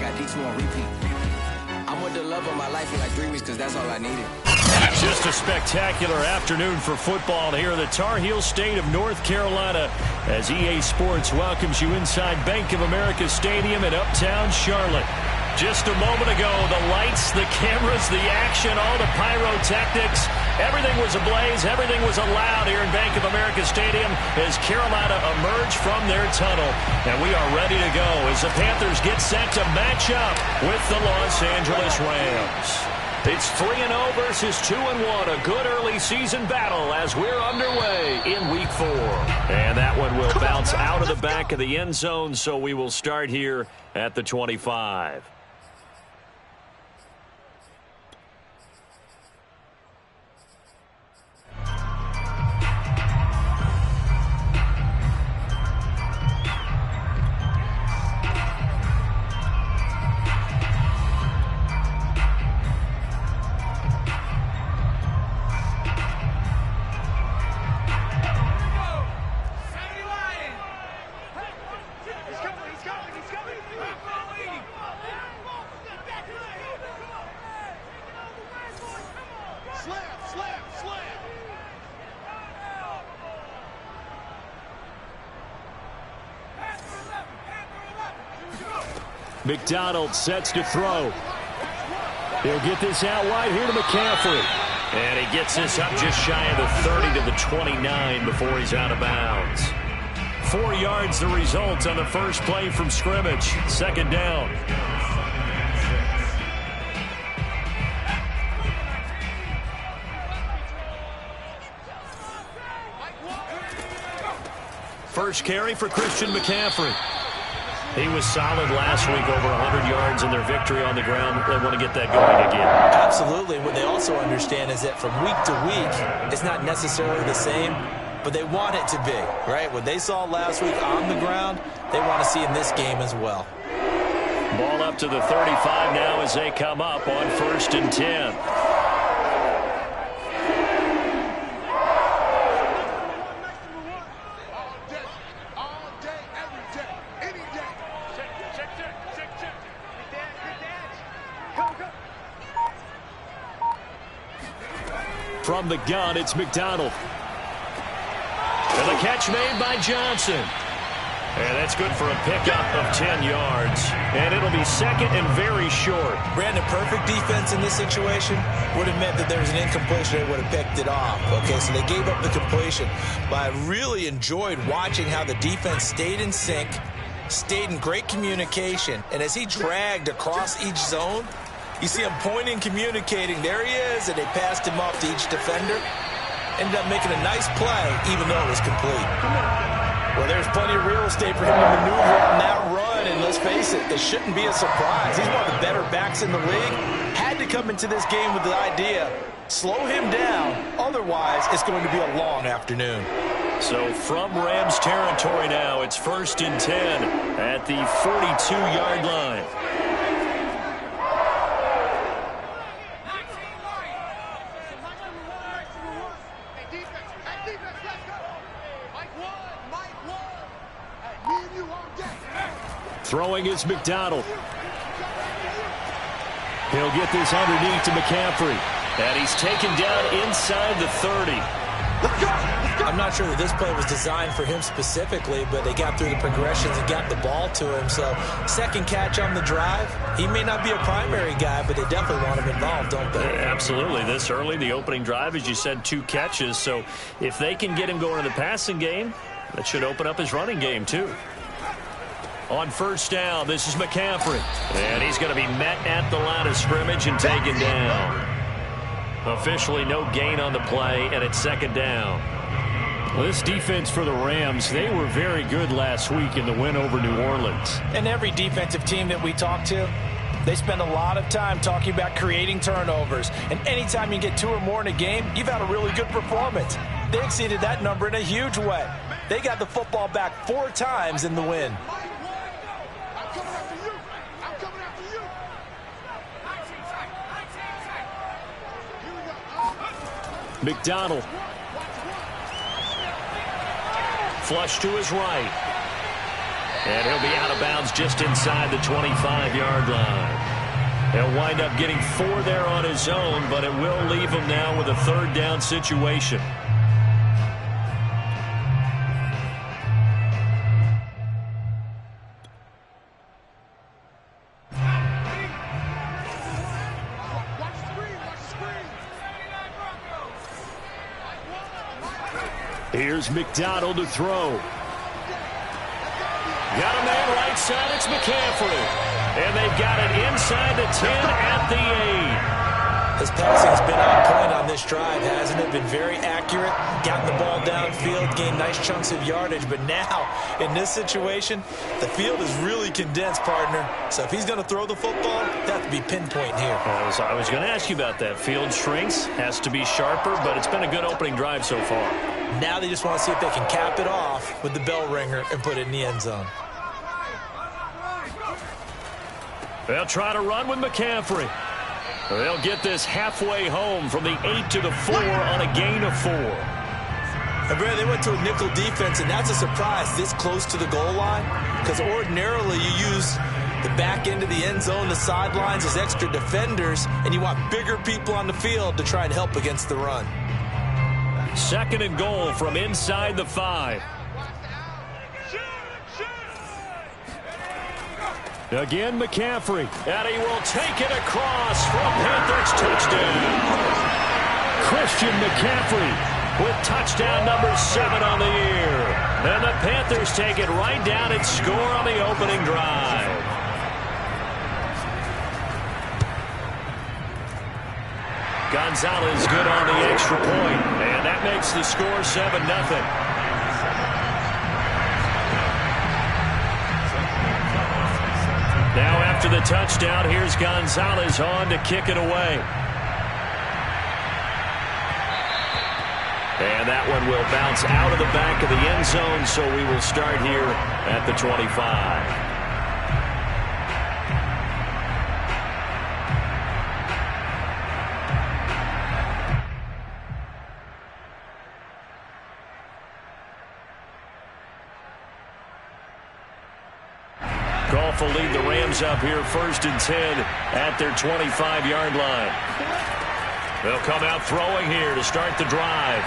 got D2 on repeat. I'm with the love of my life for like 3 weeks because that's all I needed. Just a spectacular afternoon for football here in the Tar Heel state of North Carolina as EA Sports welcomes you inside Bank of America Stadium in uptown Charlotte. Just a moment ago, the lights, the cameras, the action, all the pyrotechnics, everything was ablaze, everything was allowed here in Bank of America Stadium as Carolina emerged from their tunnel. And we are ready to go as the Panthers get set to match up with the Los Angeles Rams. It's 3-0 versus 2-1, a good early season battle as we're underway in Week 4. And that one will bounce out of the back of the end zone, so we will start here at the 25. McDonald sets to throw. He'll get this out wide here to McCaffrey. And he gets this up just shy of the 30 to the 29 before he's out of bounds. 4 yards the result on the first play from scrimmage. Second down. First carry for Christian McCaffrey. He was solid last week, over 100 yards in their victory on the ground. They want to get that going again. Absolutely. What they also understand is that from week to week, it's not necessarily the same, but they want it to be, right? What they saw last week on the ground, they want to see in this game as well. Ball up to the 35 now as they come up on 1st and 10. From the gun, it's McDonald. And the catch made by Johnson. And that's good for a pickup of 10 yards. And it'll be second and very short. Brandon, perfect defense in this situation would have meant that there was an incompletion. They would have picked it off. Okay, so they gave up the completion. But I really enjoyed watching how the defense stayed in sync, stayed in great communication. And as he dragged across each zone, you see him pointing, communicating. There he is, and they passed him off to each defender. Ended up making a nice play, even though it was complete. Well, there's plenty of real estate for him to maneuver on that run, and let's face it, this shouldn't be a surprise. He's one of the better backs in the league. Had to come into this game with the idea, slow him down, otherwise it's going to be a long afternoon. So from Rams territory now, it's 1st and 10 at the 42-yard line. Throwing is McDonald. He'll get this underneath to McCaffrey. And he's taken down inside the 30. I'm not sure that this play was designed for him specifically, but they got through the progressions and got the ball to him. So second catch on the drive. He may not be a primary guy, but they definitely want him involved, don't they? Absolutely. This early, the opening drive, as you said, 2 catches. So if they can get him going in the passing game, that should open up his running game too. On first down, this is McCaffrey. And he's going to be met at the line of scrimmage and taken down. Officially no gain on the play, and it's second down. Well, this defense for the Rams, they were very good last week in the win over New Orleans. And every defensive team that we talk to, they spend a lot of time talking about creating turnovers. And anytime you get 2 or more in a game, you've had a really good performance. They exceeded that number in a huge way. They got the football back 4 times in the win. McDonald. Flush to his right. And he'll be out of bounds just inside the 25-yard line. He'll wind up getting 4 there on his own, but it will leave him now with a third down situation. Here's McDonald to throw. Got a man right side. It's McCaffrey. And they've got it inside the 10 at the 8. His passing's been on point on this drive, hasn't it? Been very accurate. Gotten the ball downfield, gained nice chunks of yardage. But now, in this situation, the field is really condensed, partner. So if he's going to throw the football, he'll have to be pinpoint here. I was going to ask you about that. Field shrinks, has to be sharper, but it's been a good opening drive so far. Now they just want to see if they can cap it off with the bell ringer and put it in the end zone. They'll try to run with McCaffrey. They'll get this halfway home from the 8 to the 4 on a gain of 4. And Brad, they went to a nickel defense, and that's a surprise this close to the goal line, because ordinarily you use the back end of the end zone, the sidelines as extra defenders, and you want bigger people on the field to try and help against the run. 2nd and goal from inside the 5. Again, McCaffrey. And he will take it across for a Panthers touchdown. Christian McCaffrey with touchdown number 7 on the year. And the Panthers take it right down and score on the opening drive. Gonzalez good on the extra point. And that makes the score 7-0. Now after the touchdown, here's Gonzalez on to kick it away. And that one will bounce out of the back of the end zone, so we will start here at the 25. Goff will lead the Rams up here 1st and 10 at their 25-yard line. They'll come out throwing here to start the drive.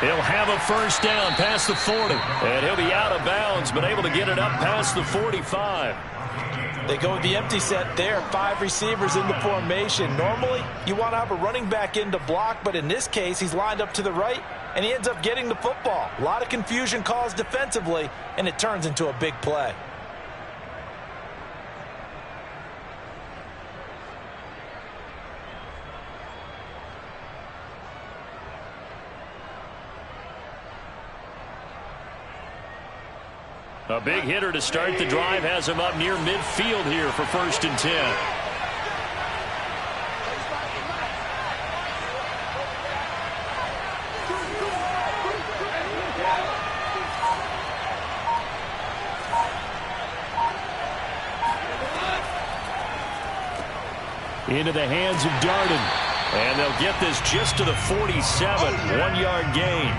He'll have a first down past the 40. And he'll be out of bounds, but able to get it up past the 45. They go with the empty set there. 5 receivers in the formation. Normally, you want to have a running back in to block, but in this case, he's lined up to the right, and he ends up getting the football. A lot of confusion caused defensively, and it turns into a big play. A big hitter to start the drive has him up near midfield here for 1st and 10. Into the hands of Darden. And they'll get this just to the 47. 1-yard gain.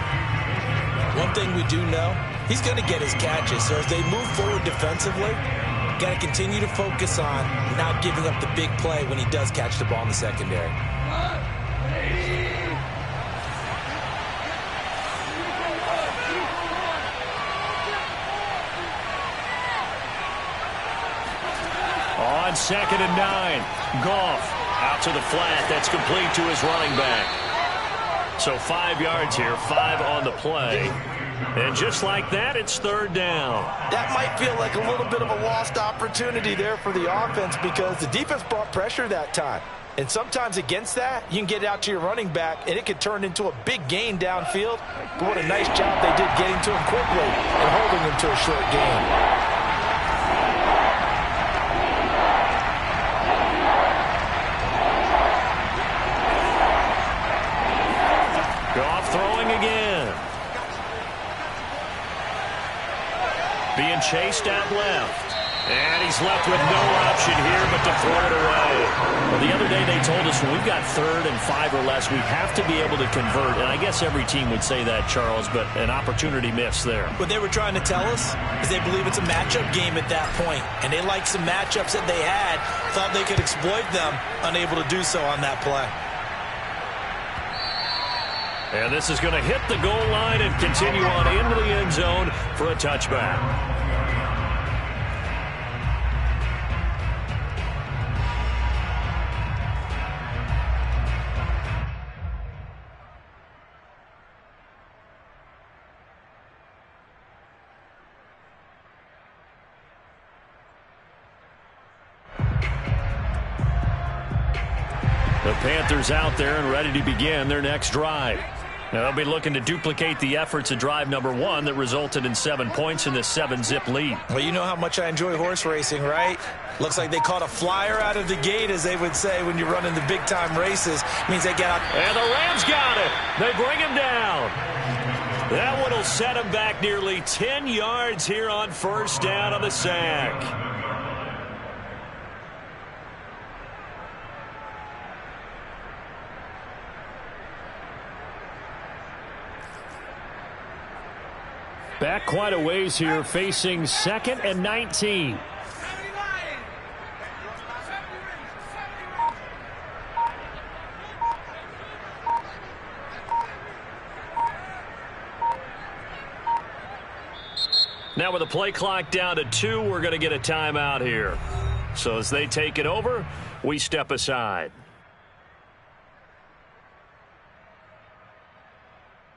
One thing we do know, he's going to get his catches. So as they move forward defensively, got to continue to focus on not giving up the big play when he does catch the ball in the secondary. On 2nd and 9, Goff out to the flat. That's complete to his running back. So 5 yards here, 5 on the play. And just like that, it's 3rd down. That might feel like a little bit of a lost opportunity there for the offense because the defense brought pressure that time. And sometimes against that, you can get out to your running back, and it could turn into a big gain downfield. But what a nice job they did getting to him quickly and holding him to a short gain. Being chased out left. And he's left with no option here but to throw it away. Well, the other day they told us when we've got 3rd and 5 or less, we have to be able to convert. And I guess every team would say that, Charles, but an opportunity missed there. What they were trying to tell us is they believe it's a matchup game at that point. And they liked some matchups that they had, thought they could exploit them, unable to do so on that play. And this is going to hit the goal line and continue on into the end zone for a touchback. The Panthers out there and ready to begin their next drive. Now they'll be looking to duplicate the efforts of drive number 1 that resulted in 7 points in this 7-zip lead. Well, you know how much I enjoy horse racing, right? Looks like they caught a flyer out of the gate, as they would say when you're running the big-time races. Means they get out. And the Rams got it. They bring him down. That one will set him back nearly 10 yards here on 1st down on the sack. Back quite a ways here, facing 2nd and 19. Now with the play clock down to 2, we're going to get a timeout here. So as they take it over, we step aside.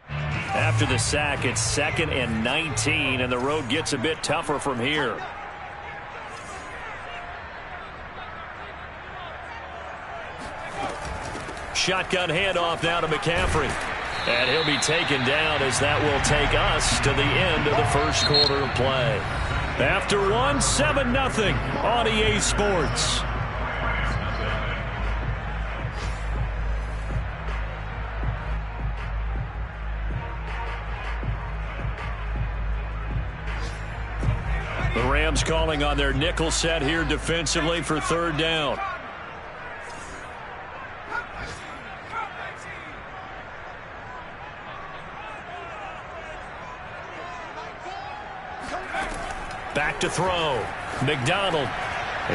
After the sack, it's 2nd and 19, and the road gets a bit tougher from here. Shotgun handoff now to McCaffrey. And he'll be taken down as that will take us to the end of the 1st quarter of play. After 1, 7-0 on EA Sports. The Rams calling on their nickel set here defensively for 3rd down. Back to throw. McDonald.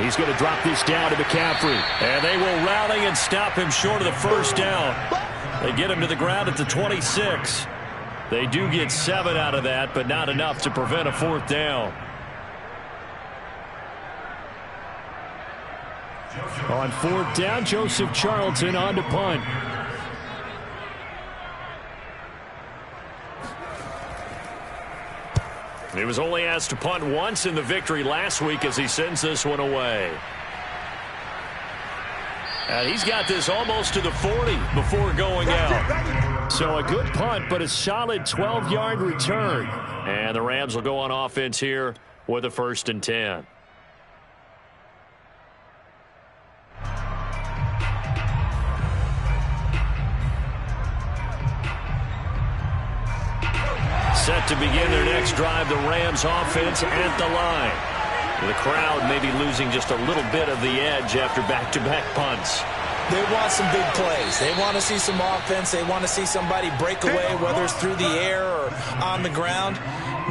He's going to drop this down to McCaffrey. And they will rally and stop him short of the 1st down. They get him to the ground at the 26. They do get 7 out of that, but not enough to prevent a 4th down. On 4th down, Joseph Charlton on to punt. He was only asked to punt once in the victory last week as he sends this one away. And he's got this almost to the 40 before going out. So a good punt, but a solid 12-yard return. And the Rams will go on offense here with a 1st and 10. Set to begin their next drive, the Rams offense at the line. The crowd maybe losing just a little bit of the edge after back-to-back punts. They want some big plays. They want to see some offense. They want to see somebody break away, whether it's through the air or on the ground.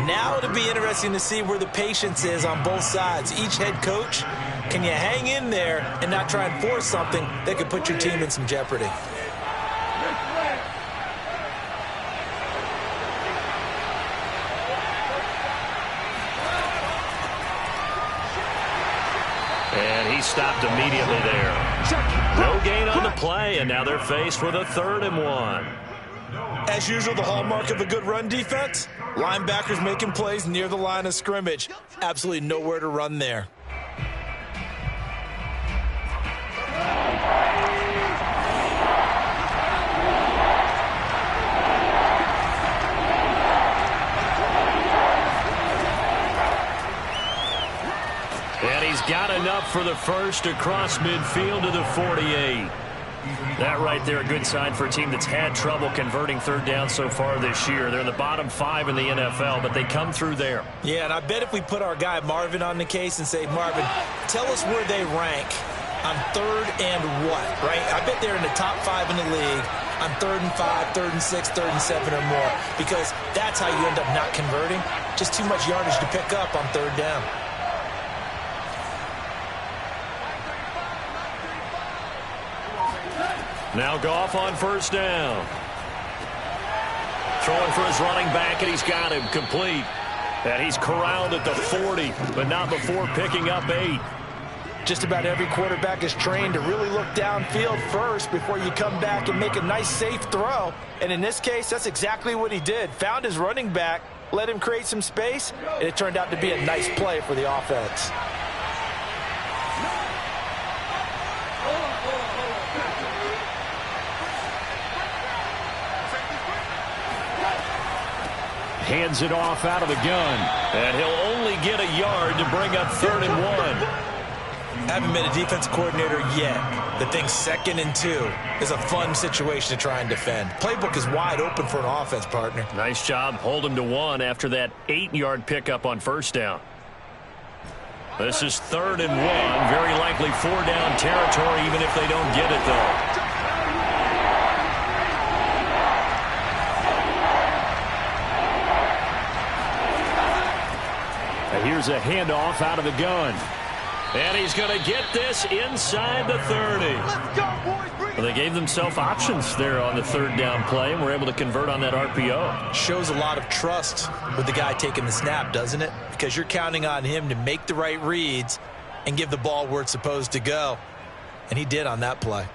Now it'll be interesting to see where the patience is on both sides. Each head coach, can you hang in there and not try and force something that could put your team in some jeopardy? And he stopped immediately there. No gain on the play, and now they're faced with a 3rd and 1. As usual, the hallmark of a good run defense, linebackers making plays near the line of scrimmage. Absolutely nowhere to run there. And he's got enough for the 1st across midfield to the 48. That right there, a good sign for a team that's had trouble converting third down so far this year. They're in the bottom 5 in the NFL, but they come through there. Yeah, and I bet if we put our guy Marvin on the case and say, Marvin, tell us where they rank on third and what, right? I bet they're in the top 5 in the league on 3rd and 5, 3rd and 6, 3rd and 7 or more, because that's how you end up not converting. Just too much yardage to pick up on third down. Now Goff on first down. Throwing for his running back, and he's got him complete. And he's corralled at the 40, but not before picking up 8. Just about every quarterback is trained to really look downfield first before you come back and make a nice, safe throw. And in this case, that's exactly what he did. Found his running back, let him create some space, and it turned out to be a nice play for the offense. Hands it off out of the gun, and he'll only get a yard to bring up 3rd and 1. Haven't been a defense coordinator yet. The thing 2nd and 2 is a fun situation to try and defend. Playbook is wide open for an offense, partner. Nice job. Hold him to 1 after that 8-yard pickup on first down. This is 3rd and 1. Very likely 4-down territory, even if they don't get it, though. And here's a handoff out of the gun. And he's going to get this inside the 30. Let's go, boys. Well, they gave themselves options there on the 3rd down play, and were able to convert on that RPO. Shows a lot of trust with the guy taking the snap, doesn't it? Because you're counting on him to make the right reads and give the ball where it's supposed to go. And he did on that play.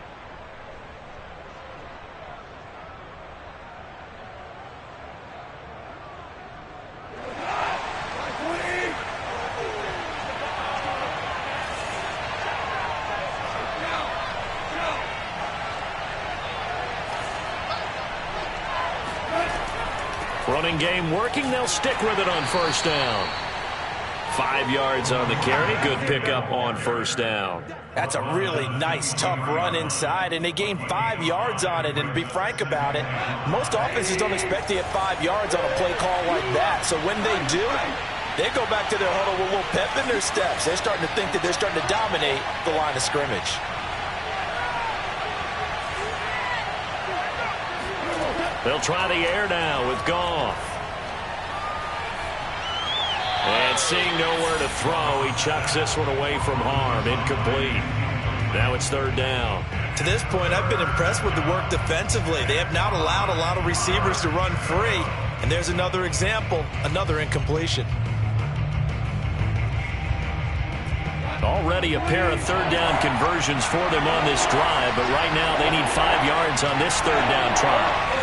Running game working. They'll stick with it on first down. 5 yards on the carry. Good pickup on first down. That's a really nice, tough run inside, and they gained 5 yards on it. And to be frank about it, most offenses don't expect to get 5 yards on a play call like that. So when they do, they go back to their huddle with a little pep in their steps. They're starting to think that they're starting to dominate the line of scrimmage. They'll try the air now with Goff. And seeing nowhere to throw, he chucks this one away from harm. Incomplete. Now it's 3rd down. To this point, I've been impressed with the work defensively. They have not allowed a lot of receivers to run free. And there's another example, another incompletion. Already a pair of 3rd down conversions for them on this drive, but right now they need 5 yards on this 3rd down try.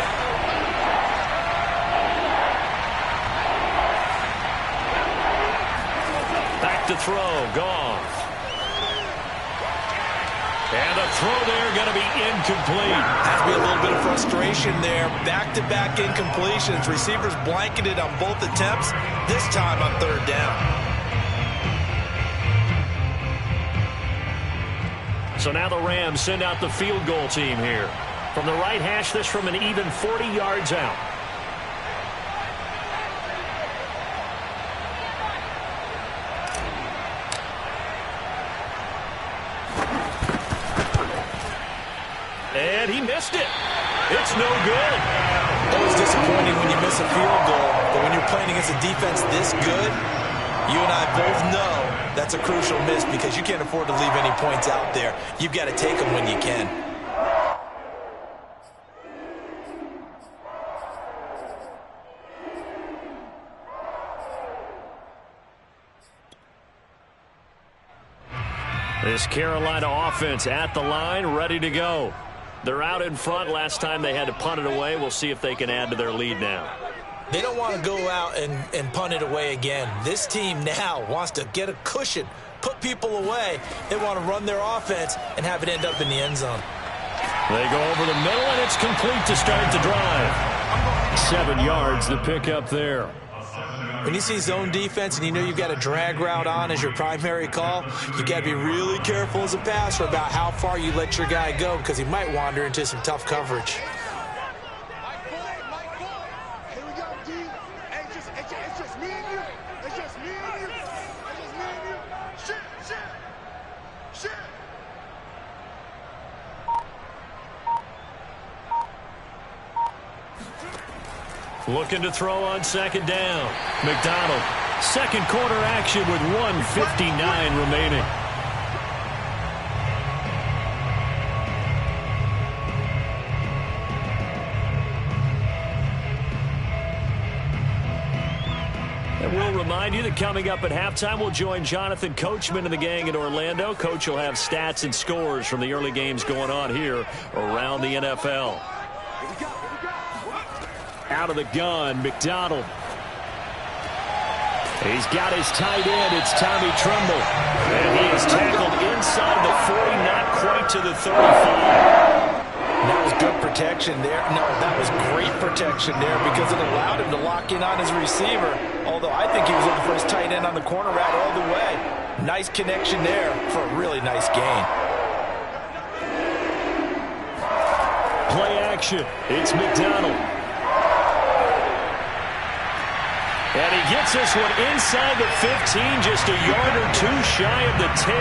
To throw, Goff. And a throw there going to be incomplete. Has to be a little bit of frustration there. Back-to-back incompletions. Receivers blanketed on both attempts, this time on 3rd down. So now the Rams send out the field goal team here. From the right hash, this from an even 40 yards out. And he missed it. It's no good. Always disappointing when you miss a field goal, but when you're playing against a defense this good, you and I both know that's a crucial miss because you can't afford to leave any points out there. You've got to take them when you can. This Carolina offense at the line, ready to go. They're out in front. Last time they had to punt it away. We'll see if they can add to their lead now. They don't want to go out and punt it away again. This team now wants to get a cushion, put people away. They want to run their offense and have it end up in the end zone. They go over the middle, and it's complete to start the drive. 7 yards, the pickup there. When you see zone defense and you know you've got a drag route on as your primary call, you got to be really careful as a passer about how far you let your guy go because he might wander into some tough coverage. Looking to throw on second down. McDonald. Second quarter action with 1:59 remaining. And we'll remind you that coming up at halftime, we'll join Jonathan Coachman and the gang in Orlando. Coach will have stats and scores from the early games going on here around the NFL. Out of the gun, McDonald. He's got his tight end. It's Tommy Tremble. And he is tackled inside the 40, not quite to the 35. That was good protection there. No, that was great protection there because it allowed him to lock in on his receiver. Although I think he was looking for his tight end on the corner route all the way. Nice connection there for a really nice gain. Play action. It's McDonald. And he gets this one inside the 15, just a yard or two shy of the 10.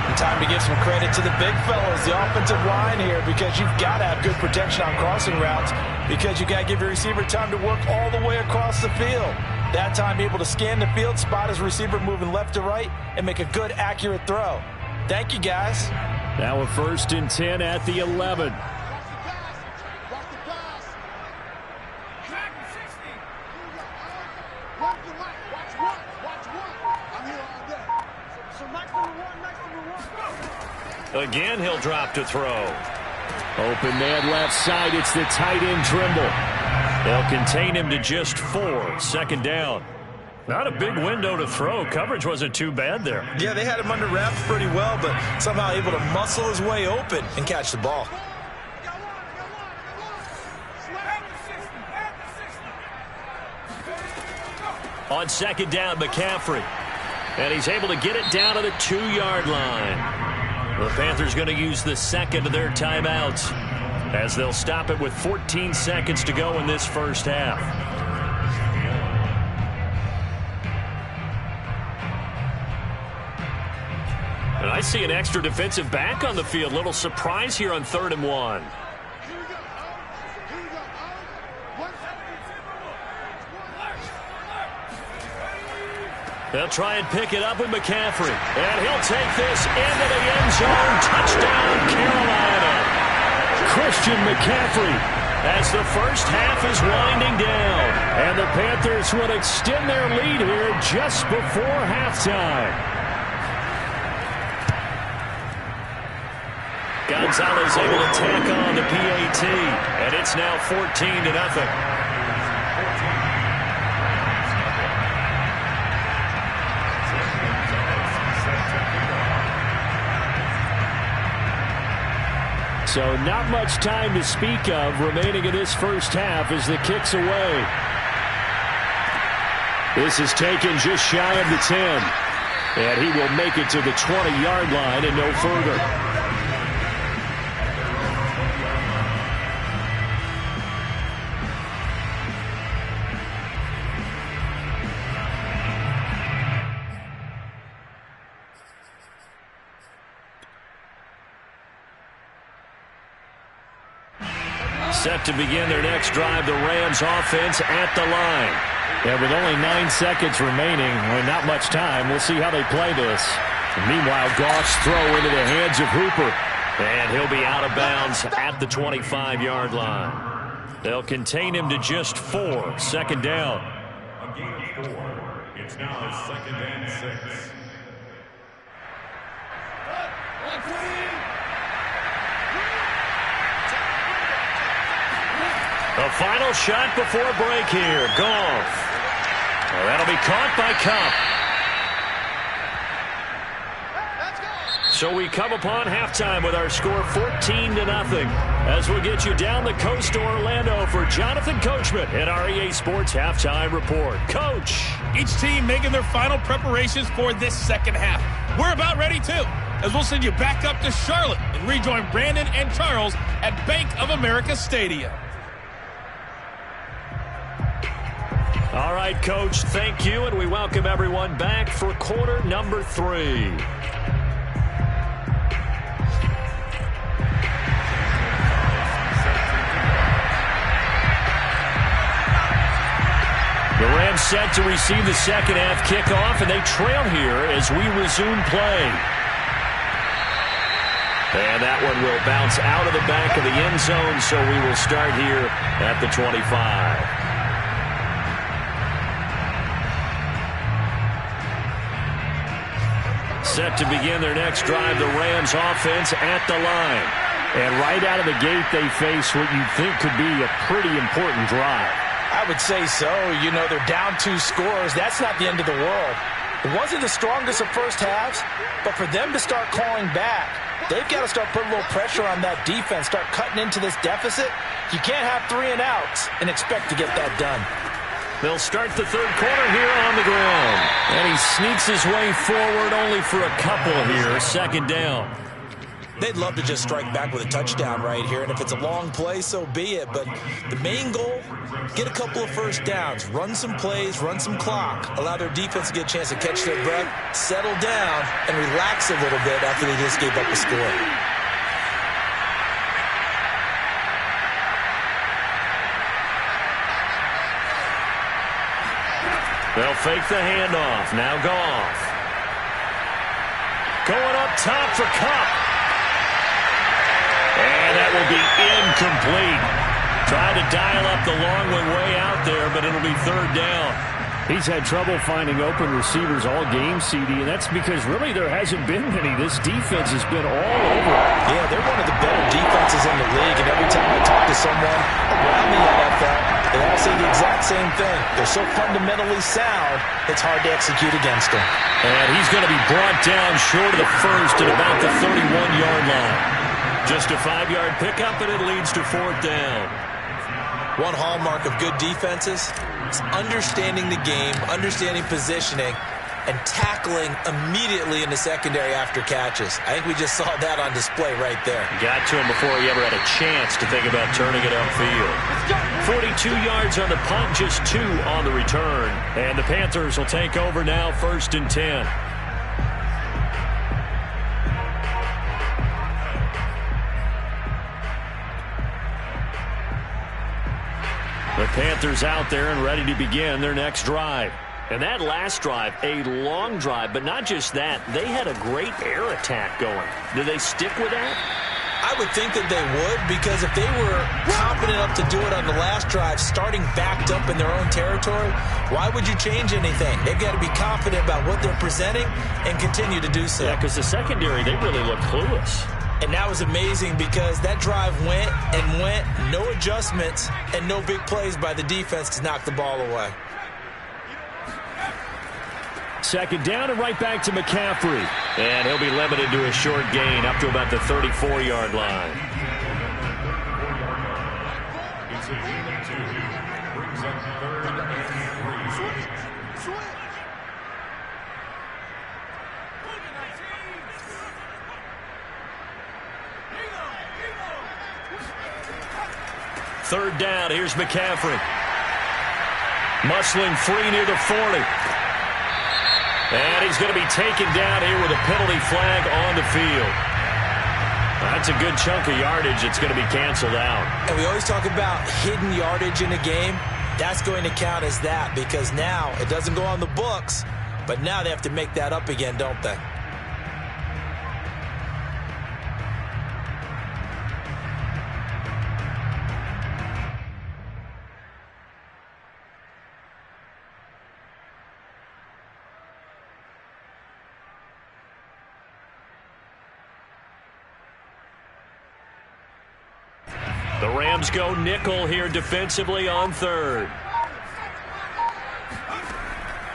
And time to give some credit to the big fellas, the offensive line here, because you've got to have good protection on crossing routes because you've got to give your receiver time to work all the way across the field. That time, be able to scan the field, spot his receiver moving left to right, and make a good, accurate throw. Thank you, guys. Now a 1st and 10 at the 11. Again, he'll drop to throw. Open man left side. It's the tight end Trimble. They'll contain him to just 4. Second down. Not a big window to throw. Coverage wasn't too bad there. Yeah, they had him under wraps pretty well, but somehow able to muscle his way open and catch the ball. On second down, McCaffrey. And he's able to get it down to the 2-yard line. The Panthers going to use the second of their timeouts as they'll stop it with 14 seconds to go in this first half. And I see an extra defensive back on the field. Little surprise here on 3rd and 1. They'll try and pick it up with McCaffrey. And he'll take this into the end zone. Touchdown, Carolina. Christian McCaffrey as the first half is winding down. And the Panthers will extend their lead here just before halftime. Gonzalez able to tack on the PAT. And it's now 14-0. So not much time to speak of remaining in this first half as the kick's away. This is taken just shy of the 10. And he will make it to the 20-yard line and no further. Set to begin their next drive, the Rams offense at the line. And with only 9 seconds remaining, not much time, we'll see how they play this. And meanwhile, Goff's throw into the hands of Hooper. And he'll be out of bounds at the 25-yard line. They'll contain him to just 4. Second down. A gain of 4. It's now 2nd and 6. The final shot before break here. Goff. Well, that'll be caught by Kupp. So we come upon halftime with our score 14-0 as we'll get you down the coast to Orlando for Jonathan Coachman at our EA Sports Halftime Report. Coach. Each team making their final preparations for this second half. We're about ready too, as we'll send you back up to Charlotte and rejoin Brandon and Charles at Bank of America Stadium. All right, Coach, thank you, and we welcome everyone back for quarter number 3. The Rams set to receive the second half kickoff, and they trail here as we resume play. And that one will bounce out of the back of the end zone, so we will start here at the 25. Set to begin their next drive, the Rams offense at the line. And right out of the gate, they face what you'd think could be a pretty important drive. I would say so. You know, they're down 2 scores. That's not the end of the world. It wasn't the strongest of first halves, but for them to start clawing back, they've got to start putting a little pressure on that defense, start cutting into this deficit. You can't have 3 and outs and expect to get that done. They'll start the third quarter here on the ground. And he sneaks his way forward only for a couple here. Second down. They'd love to just strike back with a touchdown right here. And if it's a long play, so be it. But the main goal, get a couple of first downs. Run some plays, run some clock. Allow their defense to get a chance to catch their breath, settle down, and relax a little bit after they just gave up a score. They'll fake the handoff. Now Goff. Going up top for Kupp. And that will be incomplete. Trying to dial up the long way out there, but it'll be third down. He's had trouble finding open receivers all game, CD, and that's because really there hasn't been many. This defense has been all over. Yeah, they're one of the better defenses in the league, and every time I talk to someone around the NFL, they all say the exact same thing. They're so fundamentally sound, it's hard to execute against them. And he's going to be brought down short of the first at about the 31-yard line. Just a 5-yard pickup, and it leads to fourth down. One hallmark of good defenses is understanding the game, understanding positioning, and tackling immediately in the secondary after catches. I think we just saw that on display right there. Got to him before he ever had a chance to think about turning it upfield. 42 yards on the punt, just 2 on the return. And the Panthers will take over now, 1st and 10. The Panthers out there and ready to begin their next drive. And that last drive, a long drive, but not just that. They had a great air attack going. Do they stick with that? I would think that they would, because if they were confident enough to do it on the last drive, starting backed up in their own territory, why would you change anything? They've got to be confident about what they're presenting and continue to do so. Yeah, because the secondary, they really look clueless. And that was amazing because that drive went and went, no adjustments, and no big plays by the defense to knock the ball away. Second down and right back to McCaffrey. And he'll be limited to a short gain up to about the 34-yard line. It's a gain of 2. Brings up 3rd and 3. Third down, here's McCaffrey. Muscling free near the 40. And he's going to be taken down here with a penalty flag on the field. That's a good chunk of yardage. It's going to be canceled out. And we always talk about hidden yardage in a game. That's going to count as that, because now it doesn't go on the books, but now they have to make that up again, don't they? The Rams go nickel here defensively on third.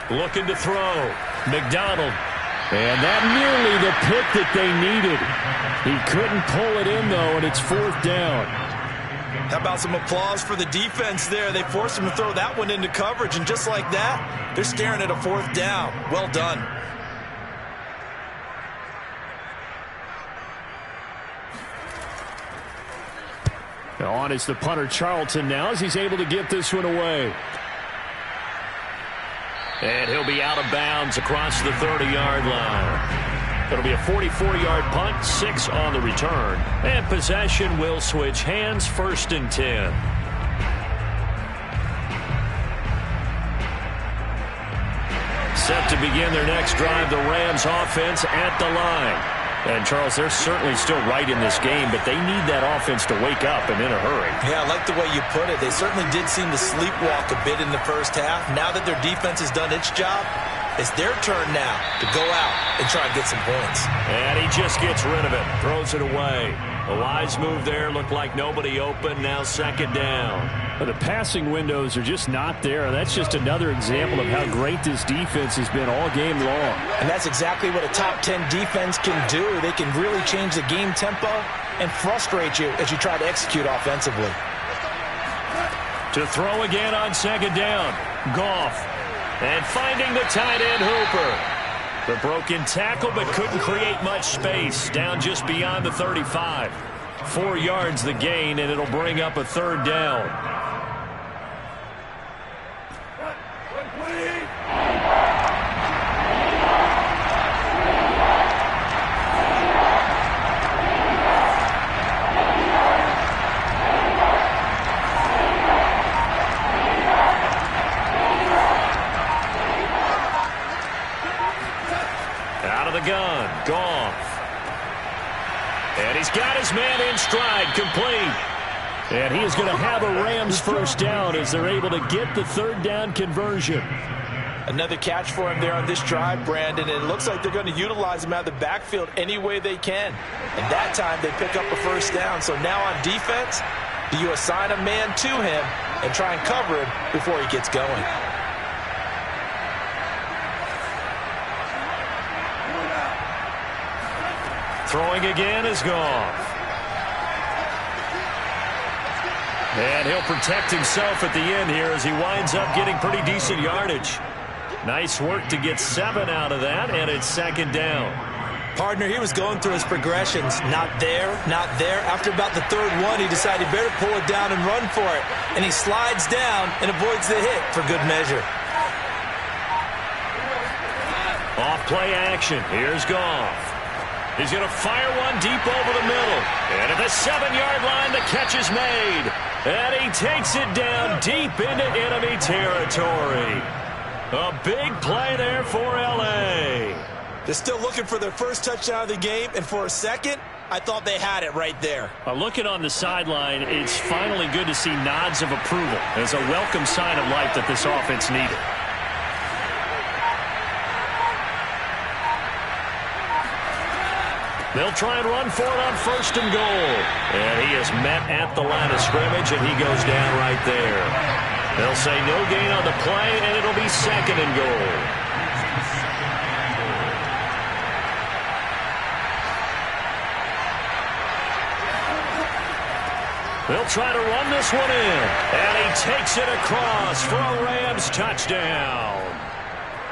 Looking to throw. McDonald And that nearly the pick that they needed. He couldn't pull it in, though, and it's 4th down. How about some applause for the defense there? They forced him to throw that one into coverage, and just like that, they're staring at a 4th down. Well done. On is the punter, Charlton, now as he's able to get this one away. And he'll be out of bounds across the 30-yard line. It'll be a 44-yard punt, 6 on the return. And possession will switch hands, 1st and 10. Set to begin their next drive, the Rams offense at the line. And, Charles, they're certainly still right in this game, but they need that offense to wake up and in a hurry. Yeah, I like the way you put it. They certainly did seem to sleepwalk a bit in the first half. Now that their defense has done its job, it's their turn now to go out and try and get some points. And he just gets rid of it, throws it away. A wise move there, looked like nobody open, now 2nd down. But the passing windows are just not there. That's just another example of how great this defense has been all game long. And that's exactly what a top 10 defense can do. They can really change the game tempo and frustrate you as you try to execute offensively. To throw again on 2nd down. Goff. And finding the tight end Hooper. The broken tackle, but couldn't create much space. Down just beyond the 35. 4 yards the gain, and it'll bring up a 3rd down. Gun, Goff. And he's got his man in stride, complete. And he is going to have a Rams 1st down as they're able to get the 3rd down conversion. Another catch for him there on this drive, Brandon. And it looks like they're going to utilize him out of the backfield any way they can. And that time they pick up a 1st down. So now on defense, do you assign a man to him and try and cover him before he gets going? Throwing again is Goff. And he'll protect himself at the end here as he winds up getting pretty decent yardage. Nice work to get 7 out of that, and it's 2nd down. Partner, he was going through his progressions. Not there, not there. After about the 3rd one, he decided he better pull it down and run for it. And he slides down and avoids the hit for good measure. Off play action. Here's Goff. He's going to fire one deep over the middle. And at the 7-yard line, the catch is made. And he takes it down deep into enemy territory. A big play there for L.A. They're still looking for their first touchdown of the game, and for a second, I thought they had it right there. Looking on the sideline, it's finally good to see nods of approval. It's a welcome sign of life that this offense needed. They'll try and run for it on 1st and goal. And he is met at the line of scrimmage, and he goes down right there. They'll say no gain on the play, and it'll be 2nd and goal. They'll try to run this one in. And he takes it across for a Rams touchdown.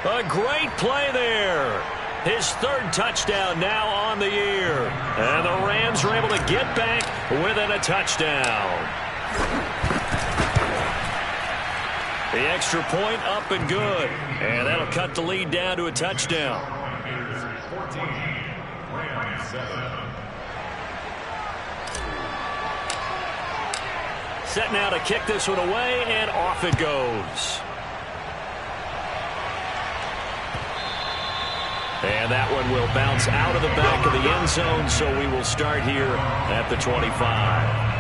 A great play there. His 3rd touchdown now on the year. And the Rams are able to get back within a touchdown. The extra point up and good. And that'll cut the lead down to a touchdown. Panthers 14, Rams 7. Set now to kick this one away, and off it goes. And that one will bounce out of the back of the end zone, so we will start here at the 25.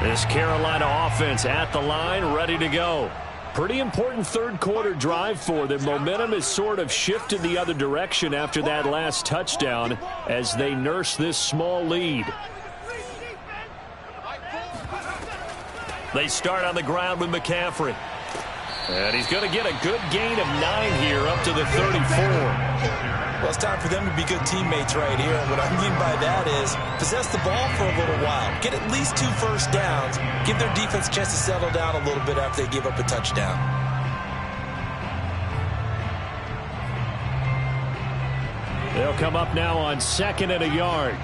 This Carolina offense at the line, ready to go. Pretty important 3rd quarter drive for them. Momentum has sort of shifted the other direction after that last touchdown as they nurse this small lead. They start on the ground with McCaffrey. And he's going to get a good gain of 9 here up to the 34. Well, it's time for them to be good teammates right here. And what I mean by that is possess the ball for a little while. Get at least 2 first downs. Give their defense a chance to settle down a little bit after they give up a touchdown. They'll come up now on 2nd and a yard.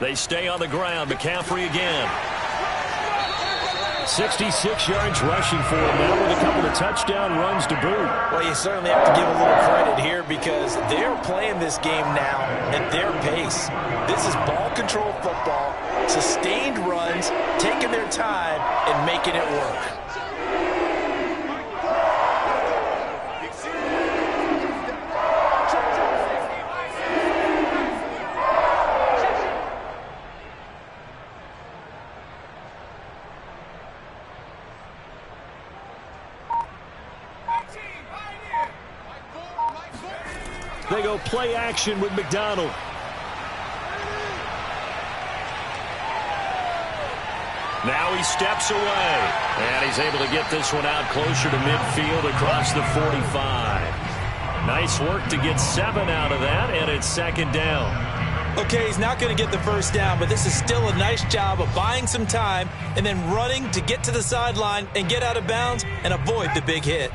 They stay on the ground. McCaffrey again. 66 yards rushing for him now with a couple of touchdown runs to boot. Well, you certainly have to give a little credit here because they're playing this game now at their pace. This is ball control football, sustained runs, taking their time and making it work. They go play action with McDonald. Now he steps away. And he's able to get this one out closer to midfield across the 45. Nice work to get 7 out of that, and it's 2nd down. Okay, he's not going to get the first down, but this is still a nice job of buying some time and then running to get to the sideline and get out of bounds and avoid the big hit.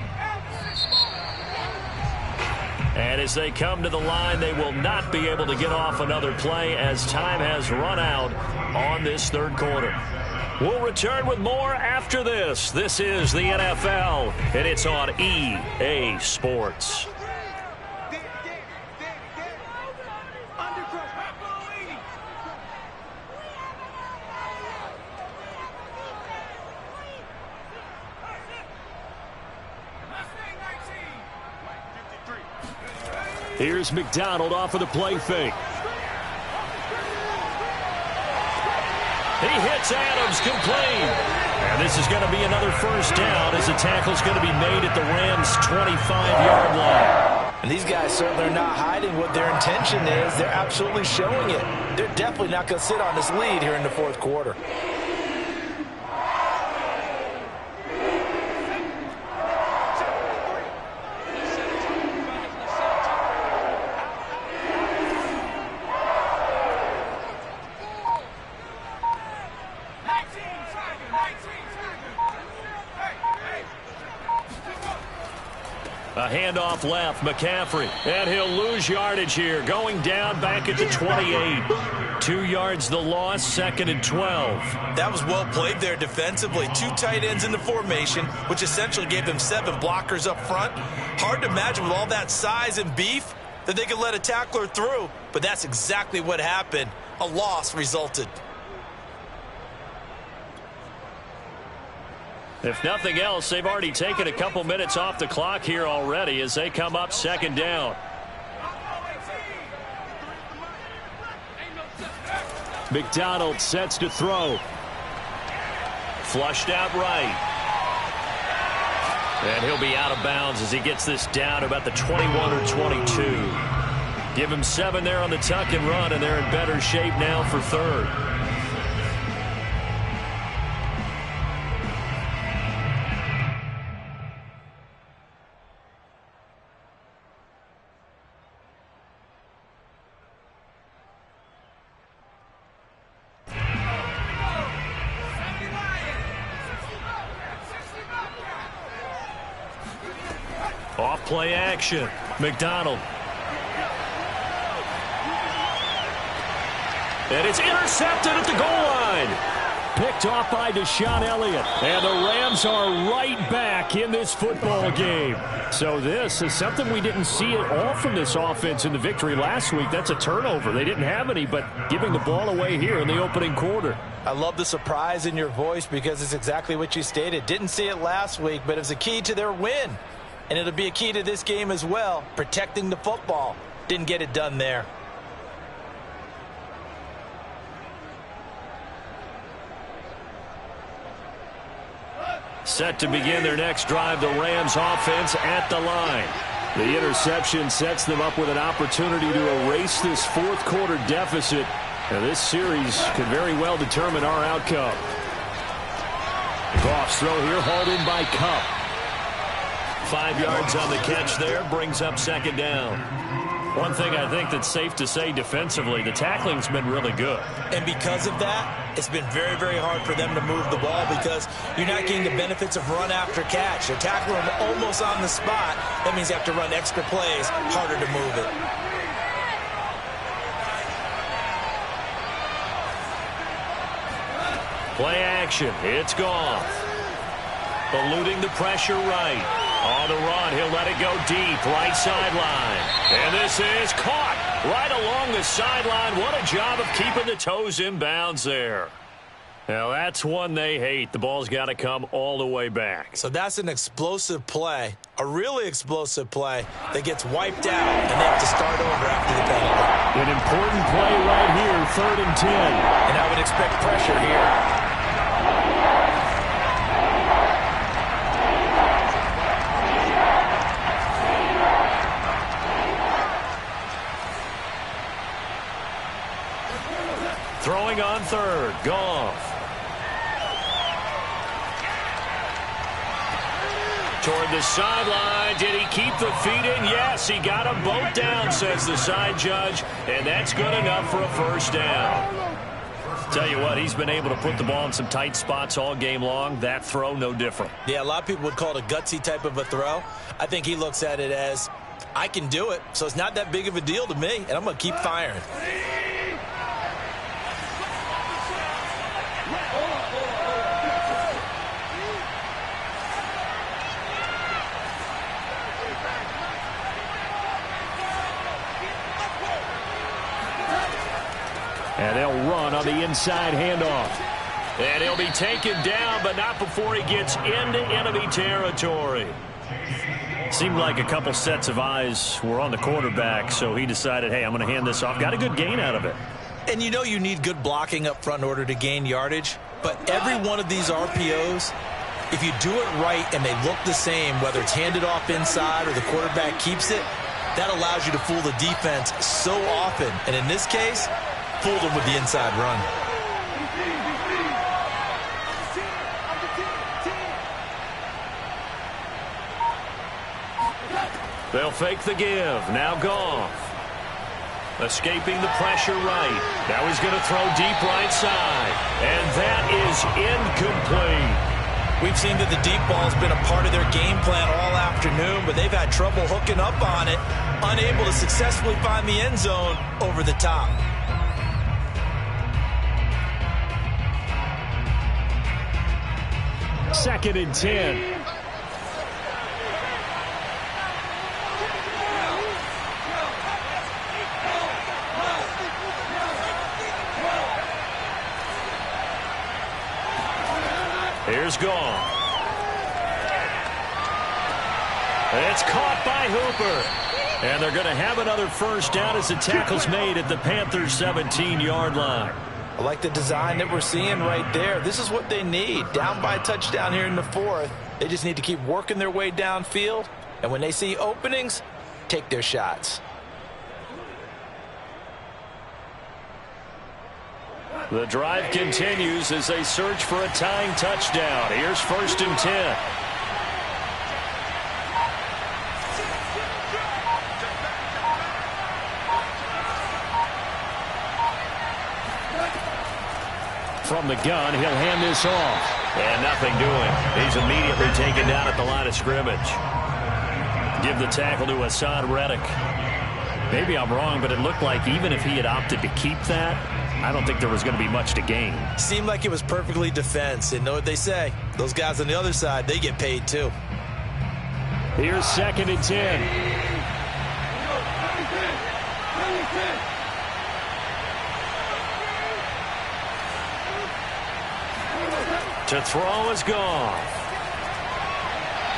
And as they come to the line, they will not be able to get off another play as time has run out on this 3rd quarter. We'll return with more after this. This is the NFL, and it's on EA Sports. Here's McDonald off of the play fake. He hits Adams complete. And this is going to be another first down as the tackle's going to be made at the Rams' 25-yard line. And these guys certainly are not hiding what their intention is. They're absolutely showing it. They're definitely not going to sit on this lead here in the 4th quarter. A handoff left, McCaffrey, and he'll lose yardage here, going down back at the 28. 2 yards the loss, 2nd and 12. That was well played there defensively. 2 tight ends in the formation, which essentially gave them 7 blockers up front. Hard to imagine with all that size and beef that they could let a tackler through, but that's exactly what happened. A loss resulted. If nothing else, they've already taken a couple minutes off the clock here already as they come up 2nd down. McDonald sets to throw. Flushed out right. And he'll be out of bounds as he gets this down about the 21 or 22. Give him 7 there on the tuck and run, and they're in better shape now for 3rd. Off play action. McDonald. And it's intercepted at the goal line. Picked off by Deshaun Elliott. And the Rams are right back in this football game. So this is something we didn't see at all from this offense in the victory last week. That's a turnover. They didn't have any, but giving the ball away here in the opening quarter. I love the surprise in your voice because it's exactly what you stated. Didn't see it last week, but it was a key to their win. And it'll be a key to this game as well, protecting the football. Didn't get it done there. Set to begin their next drive, the Rams offense at the line. The interception sets them up with an opportunity to erase this fourth quarter deficit. Now, this series could very well determine our outcome. Goff's throw here hauled in by Kupp. 5 yards on the catch there, brings up second down. One thing I think that's safe to say defensively, the tackling's been really good. And because of that, it's been very, very hard for them to move the ball because you're not getting the benefits of run after catch. They're tackling them almost on the spot. That means you have to run extra plays, harder to move it. Play action. It's Goff. Eluding the pressure right. On the run, he'll let it go deep, right sideline. And this is caught right along the sideline. What a job of keeping the toes in bounds there. Now, that's one they hate. The ball's got to come all the way back. So that's an explosive play, a really explosive play that gets wiped out, and they have to start over after the penalty. An important play right here, 3rd and 10. And I would expect pressure here. Throwing on 3rd, Goff. Toward the sideline. Did he keep the feet in? Yes, he got them both down, says the side judge, and that's good enough for a first down. Tell you what, he's been able to put the ball in some tight spots all game long. That throw, no different. Yeah, a lot of people would call it a gutsy type of a throw. I think he looks at it as, I can do it, so it's not that big of a deal to me, and I'm going to keep firing. And they'll run on the inside handoff. And he'll be taken down, but not before he gets into enemy territory. Seemed like a couple sets of eyes were on the quarterback, so he decided, hey, I'm going to hand this off. Got a good gain out of it. And you know you need good blocking up front in order to gain yardage. But every one of these RPOs, if you do it right and they look the same, whether it's handed off inside or the quarterback keeps it, that allows you to fool the defense so often. And in this case, fooled them with the inside run. They'll fake the give. Now Goff. Escaping the pressure right. Now he's going to throw deep right side. And that is incomplete. We've seen that the deep ball's been a part of their game plan all afternoon, but they've had trouble hooking up on it, unable to successfully find the end zone over the top. Second and 10. Here's Goff. It's caught by Hooper. And they're going to have another first down as the tackle's made at the Panthers' 17-yard line. I like the design that we're seeing right there. This is what they need. Down by a touchdown here in the 4th. They just need to keep working their way downfield. And when they see openings, take their shots. The drive continues as they search for a tying touchdown. Here's 1st and 10. From the gun, he'll hand this off. And nothing doing. He's immediately taken down at the line of scrimmage. Give the tackle to Hassan Reddick. Maybe I'm wrong, but it looked like even if he had opted to keep that, I don't think there was going to be much to gain. Seemed like it was perfectly defense. And know what they say? Those guys on the other side, they get paid too. Here's 2nd and 10. To throw is Goff.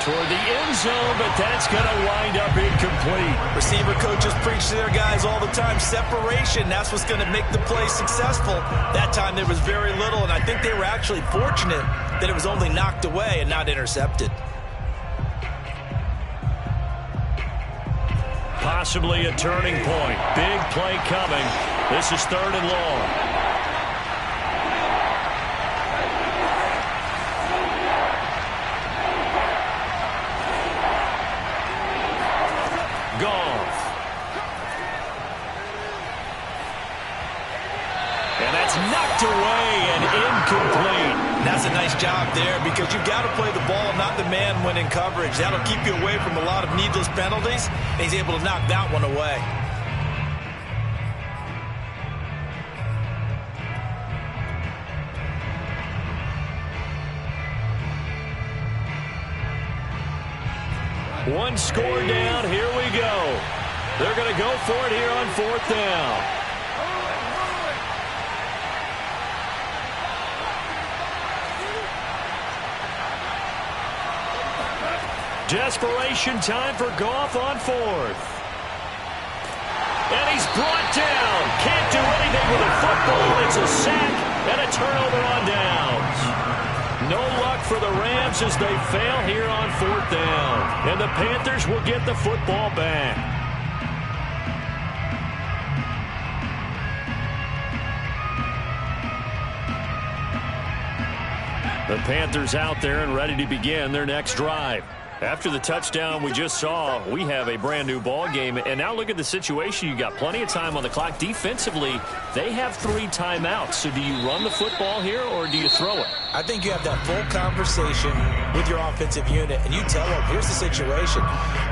Toward the end zone, but that's going to wind up incomplete. Receiver coaches preach to their guys all the time. Separation, that's what's going to make the play successful. That time there was very little, and I think they were actually fortunate that it was only knocked away and not intercepted. Possibly a turning point. Big play coming. This is 3rd and long. Goff. And that's knocked away and incomplete. That's a nice job there because you've got to play the ball, not the man when in coverage. That'll keep you away from a lot of needless penalties, and he's able to knock that one away. One score down. Here we go. They're going to go for it here on 4th down. Desperation time for Goff on 4th. And he's brought down. Can't do anything with a football. It's a sack and a turnover on downs. No luck for the Rams as they fail here on 4th down. And the Panthers will get the football back. The Panthers out there and ready to begin their next drive. After the touchdown we just saw, we have a brand new ball game. And now look at the situation. You got plenty of time on the clock. Defensively, they have 3 timeouts. So do you run the football here or do you throw it? I think you have that full conversation with your offensive unit, and you tell them, here's the situation.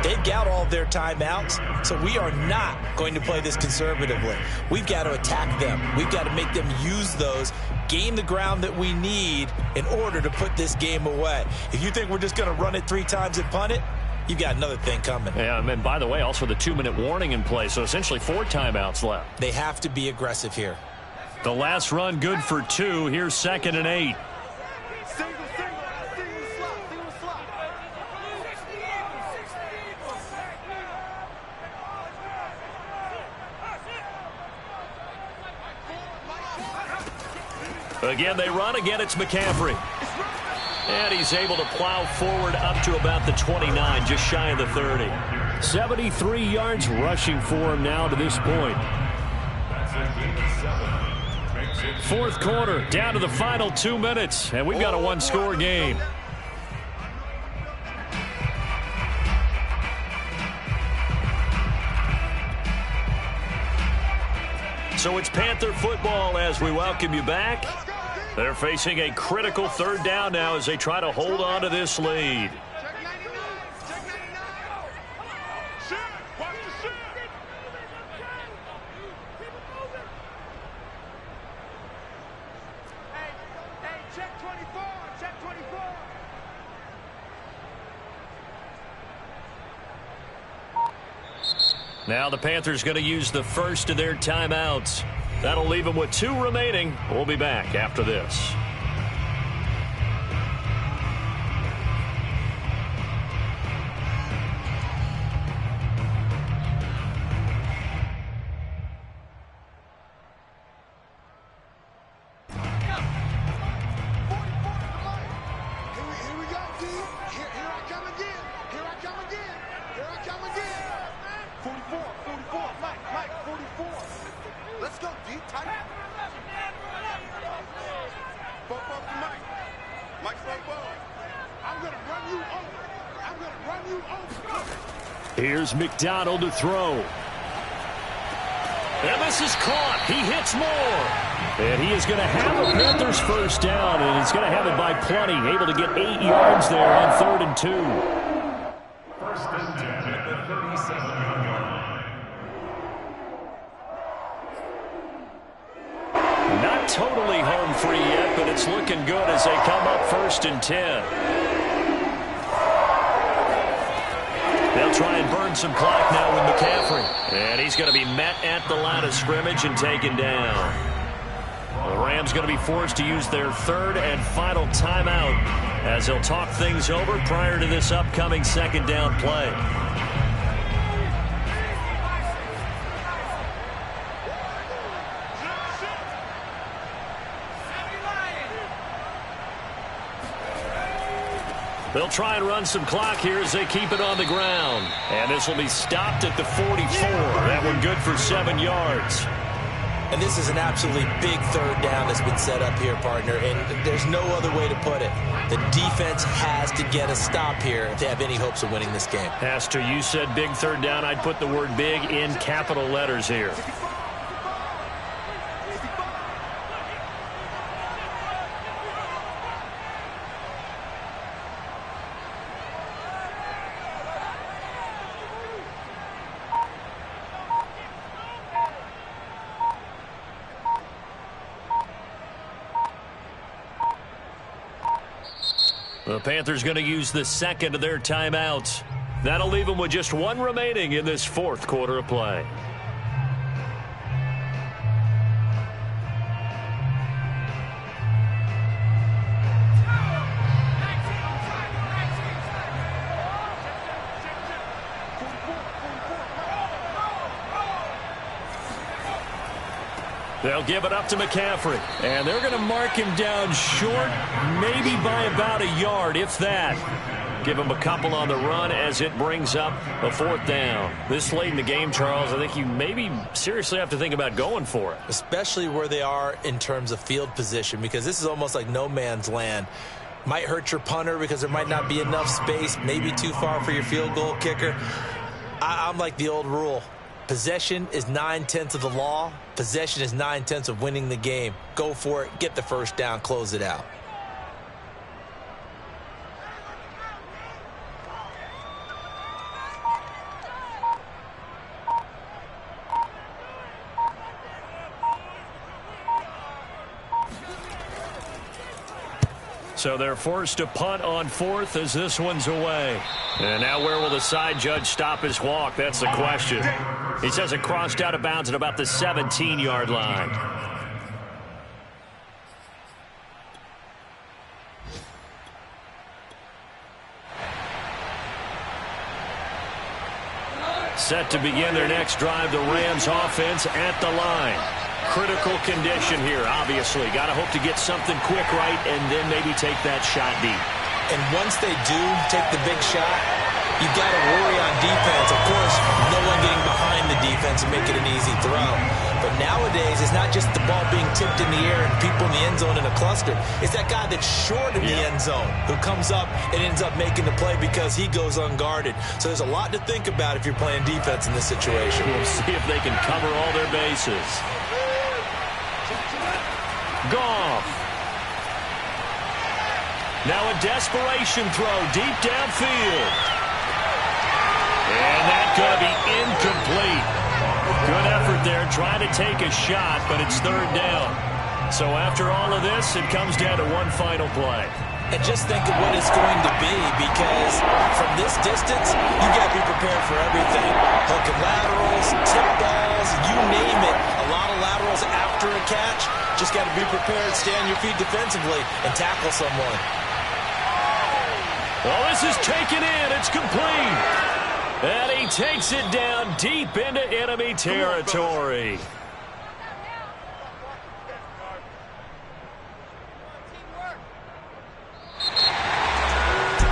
They've got all their timeouts, so we are not going to play this conservatively. We've got to attack them. We've got to make them use those, gain the ground that we need in order to put this game away. If you think we're just going to run it 3 times and punt it, you've got another thing coming. Yeah, and by the way, also the 2-minute warning in play, so essentially 4 timeouts left. They have to be aggressive here. The last run good for 2. Here's 2nd and 8. Again, they run. Again, it's McCaffrey. And he's able to plow forward up to about the 29, just shy of the 30. 73 yards rushing for him now to this point. 4th quarter, down to the final 2 minutes, and we've got a 1-score game. So it's Panther football as we welcome you back. They're facing a critical 3rd down now as they try to hold on to this lead. Now the Panthers going to use the first of their timeouts. That'll leave them with 2 remaining. We'll be back after this. Here's McDonald to throw. And this is caught. He hits more. And he is going to have a Panthers first down, and he's going to have it by plenty. Able to get 8 yards there on 3rd and 2. First and 10 at the 37-yard line. Not totally home free yet, but it's looking good as they come up 1st and 10. They'll try and burn some clock now with McCaffrey. And he's going to be met at the line of scrimmage and taken down. The Rams going to be forced to use their 3rd and final timeout as they'll talk things over prior to this upcoming 2nd down play. They'll try and run some clock here as they keep it on the ground. And this will be stopped at the 44. That one good for 7 yards. And this is an absolutely big third down that's been set up here, partner, and there's no other way to put it. The defense has to get a stop here if they have any hopes of winning this game. Pastor, you said big third down. I'd put the word big in capital letters here. The Panthers going to use the second of their timeouts. That'll leave them with just one remaining in this fourth quarter of play. They'll give it up to McCaffrey. And they're going to mark him down short, maybe by about a yard, if that. Give him a couple on the run as it brings up a fourth down. This late in the game, Charles, I think you maybe seriously have to think about going for it. Especially where they are in terms of field position, because this is almost like no man's land. Might hurt your punter because there might not be enough space, maybe too far for your field goal kicker. I'm like the old rule. Possession is 9/10 of the law. Possession is 9/10 of winning the game. Go for it. Get the first down. Close it out. So they're forced to punt on fourth as this one's away. And now where will the side judge stop his walk? That's the question. He says it crossed out of bounds at about the 17-yard line. Set to begin their next drive, the Rams offense at the line. Critical condition here, obviously. Got to hope to get something quick right and then maybe take that shot deep. And once they do take the big shot, you got to worry on defense. Of course, no one getting behind the defense and make it an easy throw. But nowadays, it's not just the ball being tipped in the air and people in the end zone in a cluster. It's that guy that's short in the end zone who comes up and ends up making the play because he goes unguarded. So there's a lot to think about if you're playing defense in this situation. We'll see if they can cover all their bases. Goff. Now a desperation throw deep downfield. And that's going to be incomplete. Good effort there trying to take a shot, but it's third down. So after all of this, it comes down to one final play. And just think of what it's going to be, because from this distance, you got to be prepared for everything. Hook and laterals, tip balls, you name it. A lot of laterals after a catch. Just got to be prepared, stay on your feet defensively, and tackle someone. Well, this is taken in. It's complete. And he takes it down deep into enemy territory.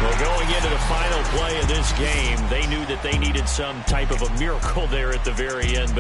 Well, going into the final play of this game, they knew that they needed some type of a miracle there at the very end, but